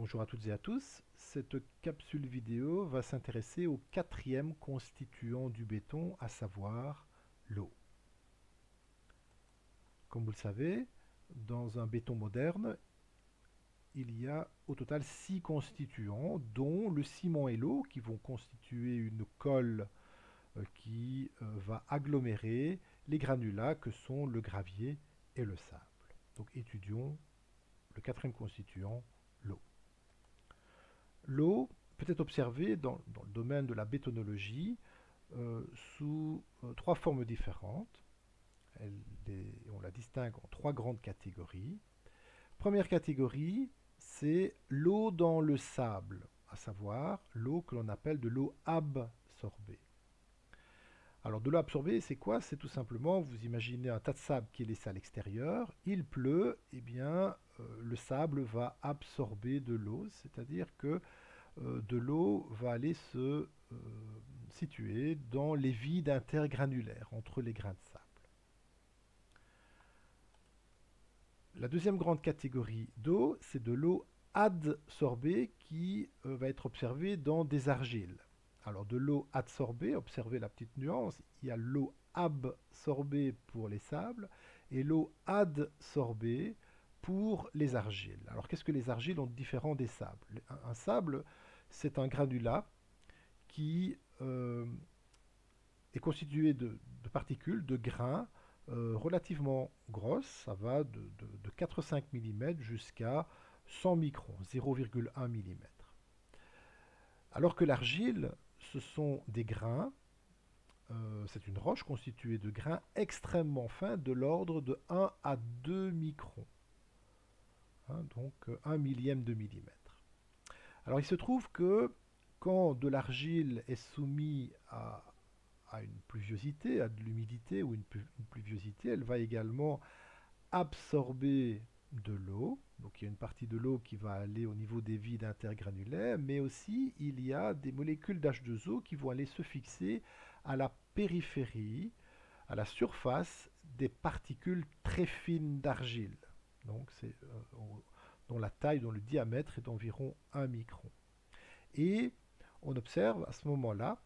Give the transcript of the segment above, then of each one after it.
Bonjour à toutes et à tous. Cette capsule vidéo va s'intéresser au quatrième constituant du béton, à savoir l'eau. Comme vous le savez, dans un béton moderne, il y a au total 6 constituants, dont le ciment et l'eau, qui vont constituer une colle qui va agglomérer les granulats que sont le gravier et le sable. Donc étudions le quatrième constituant, l'eau. L'eau peut être observée dans le domaine de la bétonologie sous trois formes différentes. On la distingue en trois grandes catégories. Première catégorie, c'est l'eau dans le sable, à savoir l'eau que l'on appelle de l'eau absorbée. Alors de l'eau absorbée, c'est quoi? C'est tout simplement, vous imaginez un tas de sable qui est laissé à l'extérieur, il pleut, et bien le sable va absorber de l'eau, c'est-à-dire que de l'eau va aller se situer dans les vides intergranulaires entre les grains de sable. La deuxième grande catégorie d'eau, c'est de l'eau adsorbée qui va être observée dans des argiles. Alors de l'eau adsorbée, observez la petite nuance, il y a l'eau absorbée pour les sables et l'eau adsorbée pour les argiles. Alors qu'est-ce que les argiles ont de différent des sables? Un sable, c'est un granulat qui est constitué de particules, de grains relativement grosses, ça va de 4-5 mm jusqu'à 100 microns, 0,1 mm. Alors que l'argile, ce sont des grains, c'est une roche constituée de grains extrêmement fins de l'ordre de 1 à 2 microns, hein, donc 1 millième de millimètre. Alors il se trouve que quand de l'argile est soumise à une pluviosité, à de l'humidité ou une pluviosité, elle va également absorber de l'eau. Donc il y a une partie de l'eau qui va aller au niveau des vides intergranulaires, mais aussi il y a des molécules d'H2O qui vont aller se fixer à la périphérie, à la surface des particules très fines d'argile. Donc c'est dont la taille, dont le diamètre est d'environ 1 micron. Et on observe à ce moment-là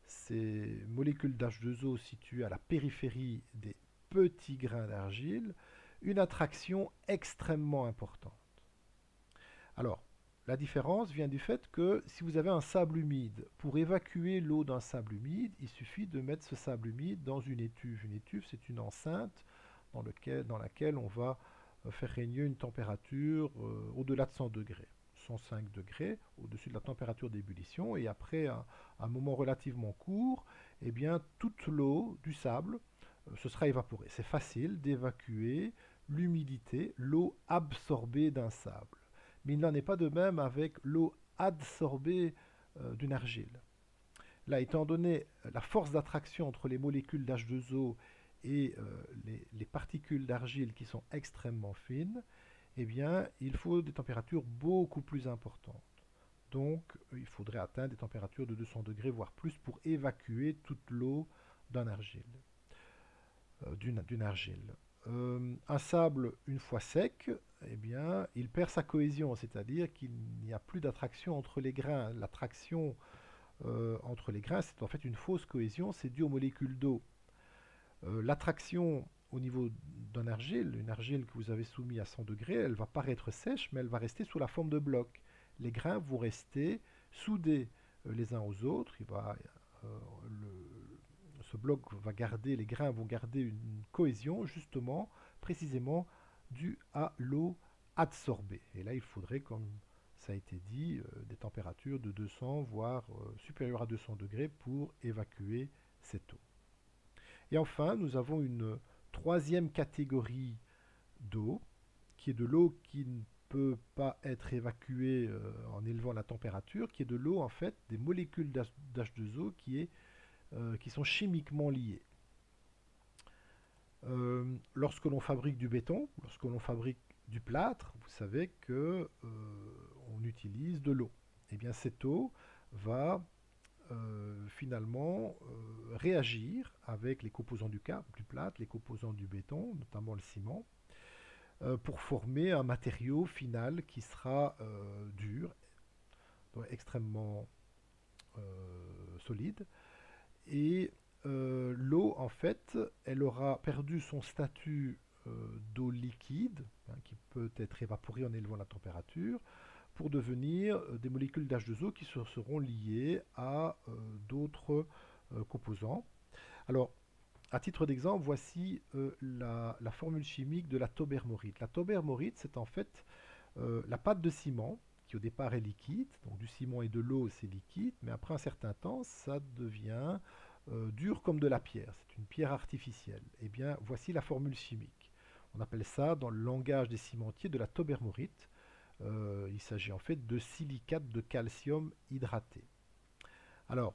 ces molécules d'H2O situées à la périphérie des petits grains d'argile, une attraction extrêmement importante. Alors, la différence vient du fait que si vous avez un sable humide, pour évacuer l'eau d'un sable humide, il suffit de mettre ce sable humide dans une étuve. Une étuve, c'est une enceinte dans laquelle on va faire régner une température au-delà de 100 degrés. 105 degrés au-dessus de la température d'ébullition, et après un moment relativement court, eh bien, toute l'eau du sable se sera évaporée. C'est facile d'évacuer l'humidité, l'eau absorbée d'un sable. Mais il n'en est pas de même avec l'eau adsorbée d'une argile. Là, étant donné la force d'attraction entre les molécules d'H2O et les particules d'argile qui sont extrêmement fines, eh bien, il faut des températures beaucoup plus importantes. Donc, il faudrait atteindre des températures de 200 degrés, voire plus, pour évacuer toute l'eau d'une argile. Un sable, une fois sec, eh bien, il perd sa cohésion, c'est-à-dire qu'il n'y a plus d'attraction entre les grains. L'attraction entre les grains, c'est en fait une fausse cohésion, c'est dû aux molécules d'eau. L'attraction au niveau d'une argile, une argile que vous avez soumise à 100 degrés, elle va paraître sèche, mais elle va rester sous la forme de blocs. Les grains vont rester soudés les uns aux autres. Ce bloc va garder, les grains vont garder une cohésion, justement, précisément due à l'eau adsorbée. Et là, il faudrait, comme ça a été dit, des températures de 200, voire supérieures à 200 degrés pour évacuer cette eau. Et enfin, nous avons une troisième catégorie d'eau, qui est de l'eau qui ne peut pas être évacuée en élevant la température, qui est de l'eau, en fait, des molécules d'H2O qui sont chimiquement liées. Lorsque l'on fabrique du béton, lorsque l'on fabrique du plâtre, vous savez que on utilise de l'eau. Et bien cette eau va finalement réagir avec les composants du plâtre, les composants du béton, notamment le ciment, pour former un matériau final qui sera dur, donc extrêmement solide. Et l'eau, en fait, elle aura perdu son statut d'eau liquide, hein, qui peut être évaporée en élevant la température, pour devenir des molécules d'H2O qui se seront liées à d'autres composants. Alors, à titre d'exemple, voici la formule chimique de la taubermorite. La taubermorite, c'est en fait la pâte de ciment, qui au départ est liquide, donc du ciment et de l'eau, c'est liquide, mais après un certain temps, ça devient dur comme de la pierre. C'est une pierre artificielle. Eh bien, voici la formule chimique. On appelle ça, dans le langage des cimentiers, de la taubermorite. Il s'agit en fait de silicate de calcium hydraté. Alors,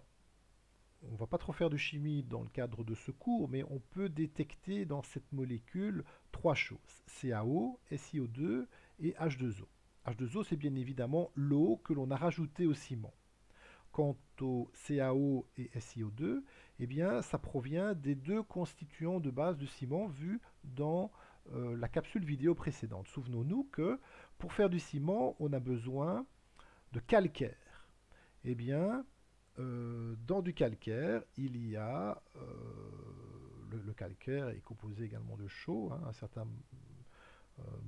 on ne va pas trop faire de chimie dans le cadre de ce cours, mais on peut détecter dans cette molécule trois choses: CaO, SiO2 et H2O. H2O, c'est bien évidemment l'eau que l'on a rajoutée au ciment. Quant au CaO et SiO2, eh bien, ça provient des deux constituants de base du ciment vus dans la capsule vidéo précédente. Souvenons-nous que pour faire du ciment, on a besoin de calcaire. Eh bien, dans du calcaire, il y a le calcaire est composé également de chaux, hein, à un certain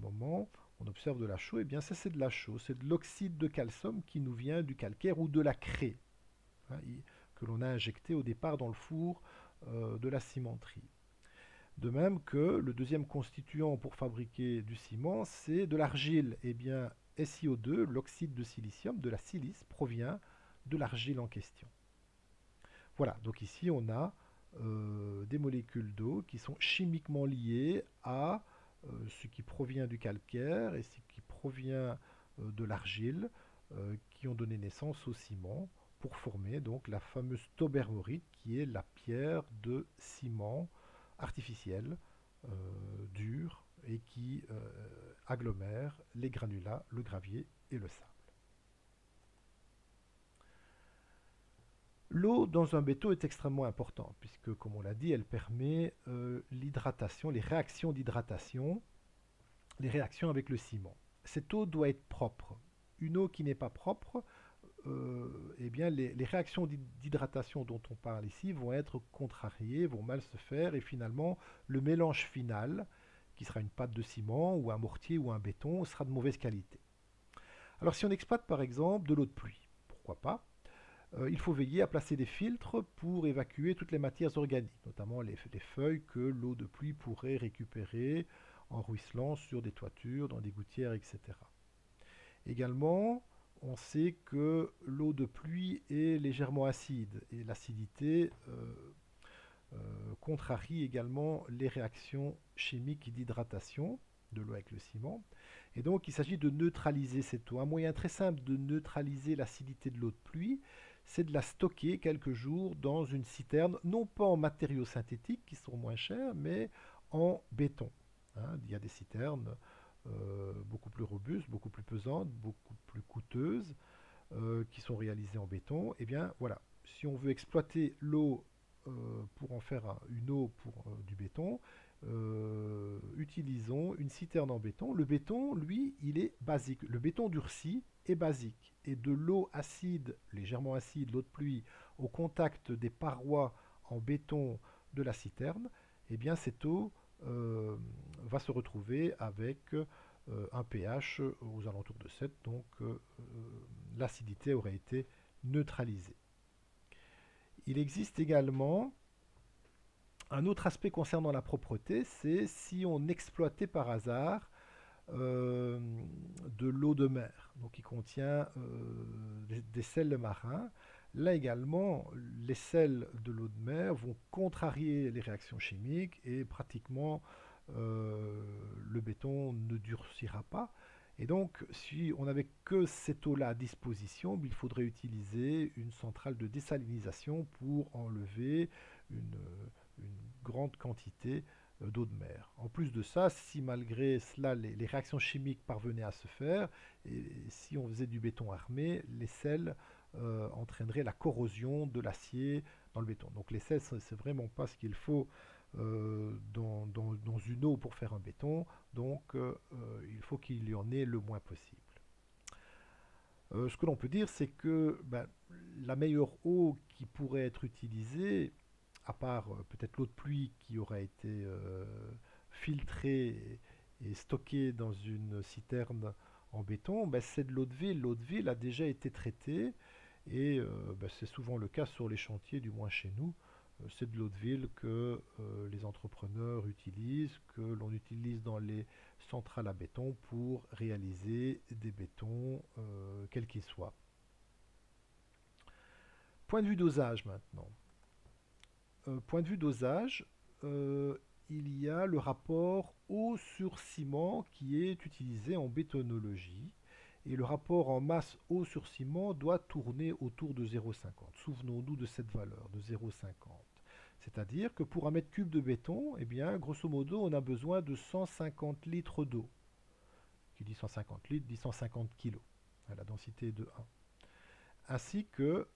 moment, on observe de la chaux. Eh bien, ça c'est de la chaux, c'est de l'oxyde de calcium qui nous vient du calcaire ou de la craie, hein, que l'on a injecté au départ dans le four de la cimenterie. De même que le deuxième constituant pour fabriquer du ciment, c'est de l'argile. Eh bien, SiO2, l'oxyde de silicium, de la silice, provient de l'argile en question. Voilà, donc ici on a des molécules d'eau qui sont chimiquement liées à ce qui provient du calcaire et ce qui provient de l'argile, qui ont donné naissance au ciment pour former donc la fameuse taubermorite, qui est la pierre de ciment artificielle, dure, et qui agglomère les granulats, le gravier et le sable. L'eau dans un béton est extrêmement importante, puisque, comme on l'a dit, elle permet l'hydratation, les réactions d'hydratation, les réactions avec le ciment. Cette eau doit être propre. Une eau qui n'est pas propre, eh bien, les réactions d'hydratation dont on parle ici vont être contrariées, vont mal se faire, et finalement, le mélange final, qui sera une pâte de ciment, ou un mortier, ou un béton, sera de mauvaise qualité. Alors, si on exploite par exemple de l'eau de pluie, pourquoi pas, il faut veiller à placer des filtres pour évacuer toutes les matières organiques, notamment les feuilles que l'eau de pluie pourrait récupérer en ruisselant sur des toitures, dans des gouttières, etc. Également, on sait que l'eau de pluie est légèrement acide et l'acidité contrarie également les réactions chimiques d'hydratation de l'eau avec le ciment. Et donc il s'agit de neutraliser cette eau. Un moyen très simple de neutraliser l'acidité de l'eau de pluie, c'est de la stocker quelques jours dans une citerne, non pas en matériaux synthétiques qui sont moins chers, mais en béton. Hein, il y a des citernes beaucoup plus robustes, beaucoup plus pesantes, beaucoup plus coûteuses, qui sont réalisées en béton. Et bien voilà, si on veut exploiter l'eau pour en faire une eau pour du béton, utilisons une citerne en béton. Le béton, lui, il est basique. Le béton durci est basique. Et de l'eau acide, légèrement acide, l'eau de pluie, au contact des parois en béton de la citerne, eh bien cette eau va se retrouver avec un pH aux alentours de 7, donc l'acidité aurait été neutralisée. Il existe également un autre aspect concernant la propreté, c'est si on exploitait par hasard de l'eau de mer, donc qui contient des sels marins. Là également, les sels de l'eau de mer vont contrarier les réactions chimiques et pratiquement le béton ne durcira pas. Et donc, si on n'avait que cette eau-là à disposition, il faudrait utiliser une centrale de désalinisation pour enlever une grande quantité d'eau de mer. En plus de ça, si malgré cela les réactions chimiques parvenaient à se faire, et si on faisait du béton armé, les sels entraîneraient la corrosion de l'acier dans le béton. Donc les sels, c'est vraiment pas ce qu'il faut dans une eau pour faire un béton, donc il faut qu'il y en ait le moins possible. Ce que l'on peut dire, c'est que ben, la meilleure eau qui pourrait être utilisée, à part peut-être l'eau de pluie qui aurait été filtrée et stockée dans une citerne en béton, ben, c'est de l'eau de ville. L'eau de ville a déjà été traitée et ben, c'est souvent le cas sur les chantiers, du moins chez nous. C'est de l'eau de ville que les entrepreneurs utilisent, que l'on utilise dans les centrale à béton pour réaliser des bétons quels qu'ils soient. Point de vue dosage maintenant. Point de vue dosage, il y a le rapport eau sur ciment qui est utilisé en bétonologie. Et le rapport en masse eau sur ciment doit tourner autour de 0,50. Souvenons-nous de cette valeur, de 0,50. C'est-à-dire que pour un mètre cube de béton, eh bien, grosso modo, on a besoin de 150 litres d'eau. Qui dit 150 litres dit 150 kg. La densité est de 1. Ainsi que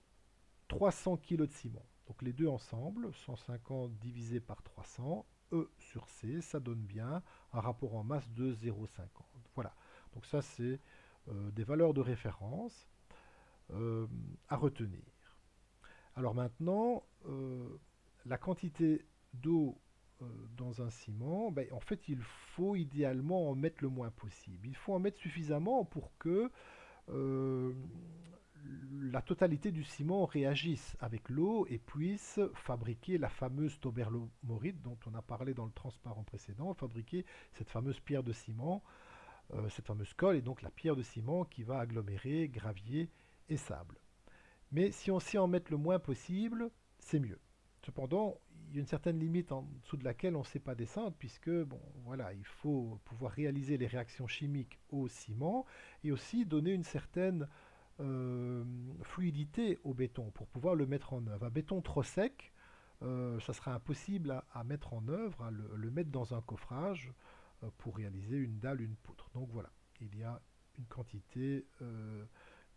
300 kg de ciment. Donc les deux ensemble, 150 divisé par 300, E sur C, ça donne bien un rapport en masse de 0,50. Voilà. Donc ça, c'est des valeurs de référence à retenir. Alors maintenant, la quantité d'eau dans un ciment, ben, en fait, il faut idéalement en mettre le moins possible. Il faut en mettre suffisamment pour que euh, la totalité du ciment réagisse avec l'eau et puisse fabriquer la fameuse taubermorite dont on a parlé dans le transparent précédent, fabriquer cette fameuse pierre de ciment, cette fameuse colle, et donc la pierre de ciment qui va agglomérer gravier et sable. Mais si on sait en mettre le moins possible, c'est mieux. Cependant, il y a une certaine limite en dessous de laquelle on ne sait pas descendre, puisque bon, voilà, il faut pouvoir réaliser les réactions chimiques au ciment et aussi donner une certaine fluidité au béton pour pouvoir le mettre en œuvre. Un béton trop sec, ça sera impossible à mettre en œuvre, à le mettre dans un coffrage pour réaliser une dalle, une poutre. Donc voilà, il y a une quantité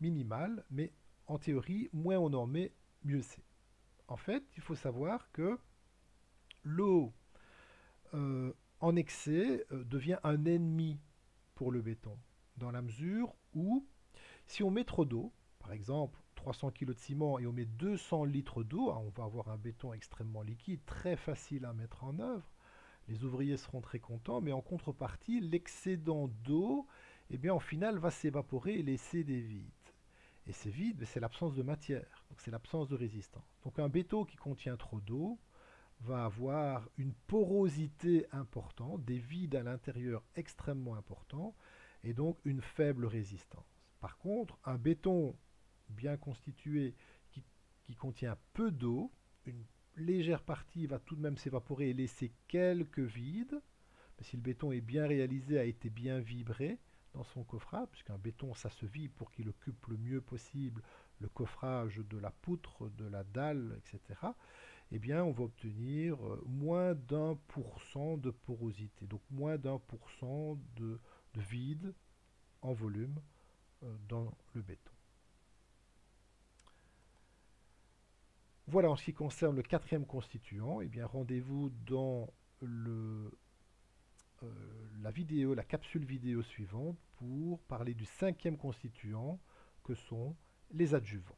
minimale, mais en théorie, moins on en met, mieux c'est. En fait, il faut savoir que l'eau en excès devient un ennemi pour le béton, dans la mesure où si on met trop d'eau, par exemple 300 kg de ciment et on met 200 litres d'eau, on va avoir un béton extrêmement liquide, très facile à mettre en œuvre. Les ouvriers seront très contents, mais en contrepartie, l'excédent d'eau, eh bien, en final, va s'évaporer et laisser des vides. Et ces vides, c'est l'absence de matière, donc c'est l'absence de résistance. Donc un béton qui contient trop d'eau va avoir une porosité importante, des vides à l'intérieur extrêmement importants, et donc une faible résistance. Par contre, un béton bien constitué qui contient peu d'eau, une légère partie va tout de même s'évaporer et laisser quelques vides. Mais si le béton est bien réalisé, a été bien vibré dans son coffrage, puisqu'un béton, ça se vit pour qu'il occupe le mieux possible le coffrage de la poutre, de la dalle, etc., eh bien, on va obtenir moins d'1% de porosité, donc moins d'1% de vide en volume dans le béton. Voilà en ce qui concerne le quatrième constituant. Eh bien, rendez-vous dans la vidéo, la capsule vidéo suivante pour parler du cinquième constituant que sont les adjuvants.